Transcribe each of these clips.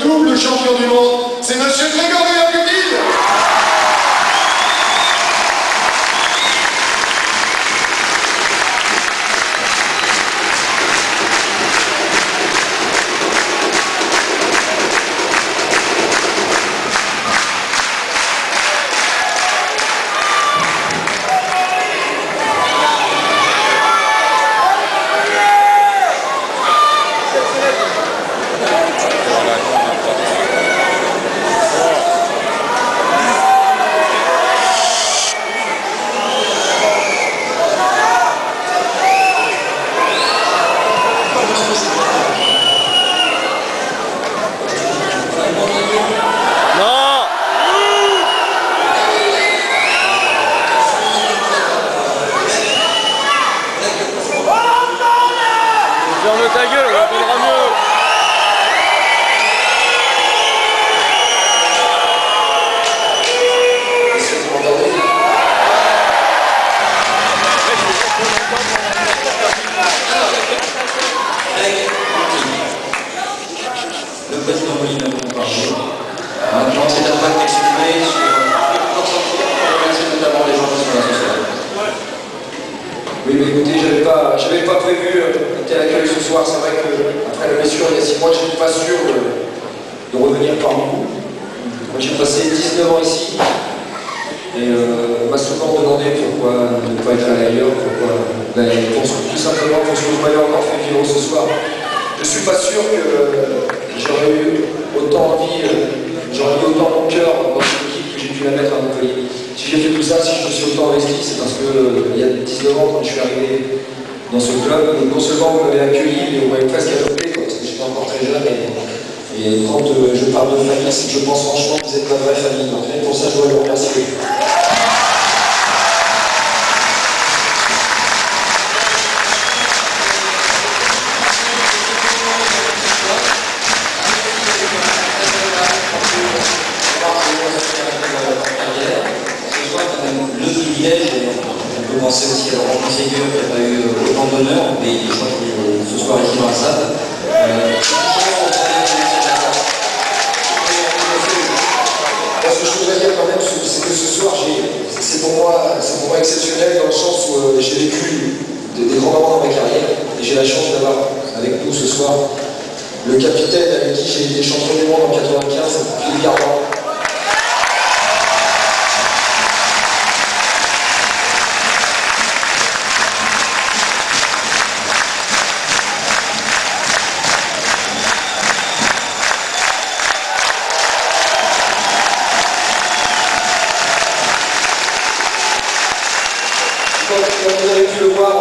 double champion du monde, c'est Monsieur Grégory Aguedil. Ferme ta gueule, on entendra mieux. Le président Molina a parlé. Maintenant, c'est à toi de t'exprimer sur l'entreprise pour remercier notamment les gens qui sont là ce soir. Oui, mais écoutez, j'avais pas prévu un tel accueil ce soir. C'est vrai qu'après la blessure il y a 6 mois, je n'étais pas sûr de revenir parmi vous. Moi, j'ai passé 19 ans ici et on m'a souvent demandé pourquoi ne pas être allé ailleurs, tout simplement pour ce que vous m'avez encore fait vivre ce soir. Je suis pas sûr que j'aurais eu autant envie, j'aurais mis autant mon cœur dans cette équipe que j'ai pu la mettre à Montpellier. Si j'ai fait tout ça, si je me suis autant investi, c'est parce que il y a 19 ans, quand je suis arrivé dans ce club, non seulement vous m'avez accueilli, mais vous m'avez presque adopté, parce que j'étais encore très jeune. Et quand je parle de famille, c'est que je pense franchement que vous êtes ma vraie famille. Donc pour ça, je dois le remercier. Le privilège, on peut penser aussi à Laurent Ségueux qui n'a pas eu autant d'honneur, mais je crois qu'il est ce soir ici dans la salle. Ce que je voudrais dire quand même, c'est que ce soir, c'est pour moi exceptionnel dans le sens où j'ai vécu des grands moments dans ma carrière et j'ai la chance d'avoir avec nous ce soir le capitaine avec qui j'ai été champion du monde en 95, Philippe Gardant. Comme vous avez pu le voir,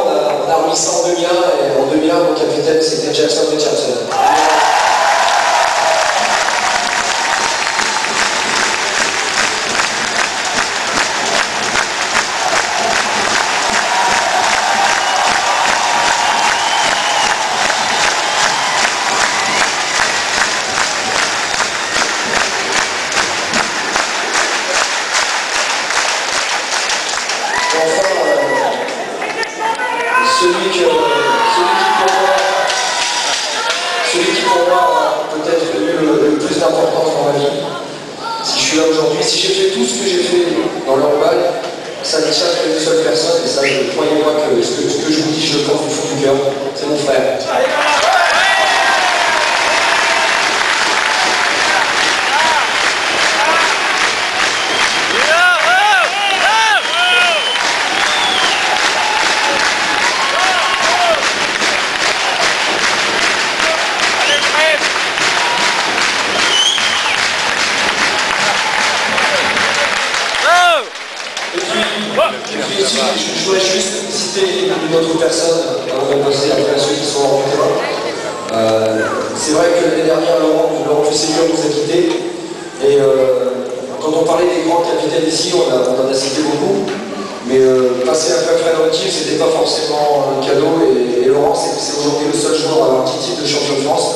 on a remis ça en 2001 et en 2001, mon capitaine c'était Jackson Richardson. Celui qui pour moi a peut-être eu le plus d'importance dans ma vie. Si je suis là aujourd'hui, si j'ai fait tout ce que j'ai fait dans le handball, ça ne tient qu'à une seule personne, et ça, croyez-moi que ce que je vous dis, je le pense du fond du cœur, c'est mon frère. Je voudrais juste citer une autre personne avant de passer après à ceux qui sont en terrain. C'est vrai que l'année dernière, Laurent Ségueux nous a quittés. Et quand on parlait des grands capitaines ici, on en a cité beaucoup. Mais passer après Fred Anquetil, c'était pas forcément un cadeau. Et Laurent, c'est aujourd'hui le seul joueur à avoir un petit titre de champion de France.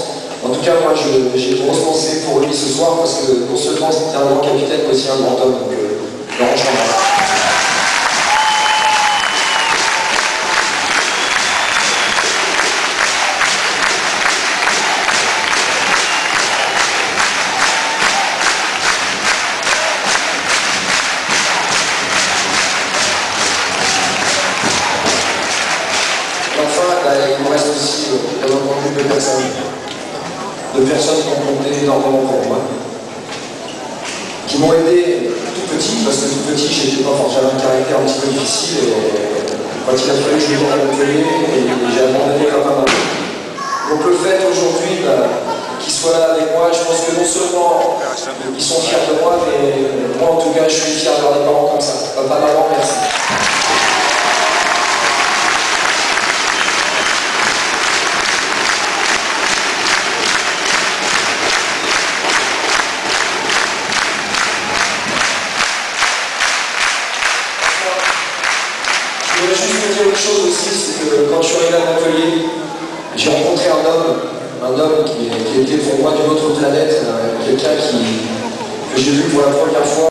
En tout cas, moi, j'ai une grosse pensée pour lui ce soir parce que non seulement c'était un grand capitaine, mais aussi un grand homme. Donc, Laurent, je t'en remercie. d'avoir rencontré deux personnes qui ont compté énormément pour moi, qui m'ont aidé tout petit, parce que tout petit, j'avais un caractère un petit peu difficile, et quand il a fallu que je me rende à l'atelier, j'ai abandonné papa maman. Donc le fait aujourd'hui qu'ils soient là avec moi, je pense que non seulement ils sont fiers de moi, mais moi en tout cas je suis fier de leur des parents comme ça. Papa, maman, merci. Je voudrais juste vous dire une chose aussi, c'est que quand je suis arrivé à l'atelier, j'ai rencontré un homme qui était pour moi d'une autre planète, quelqu'un que j'ai vu pour la première fois.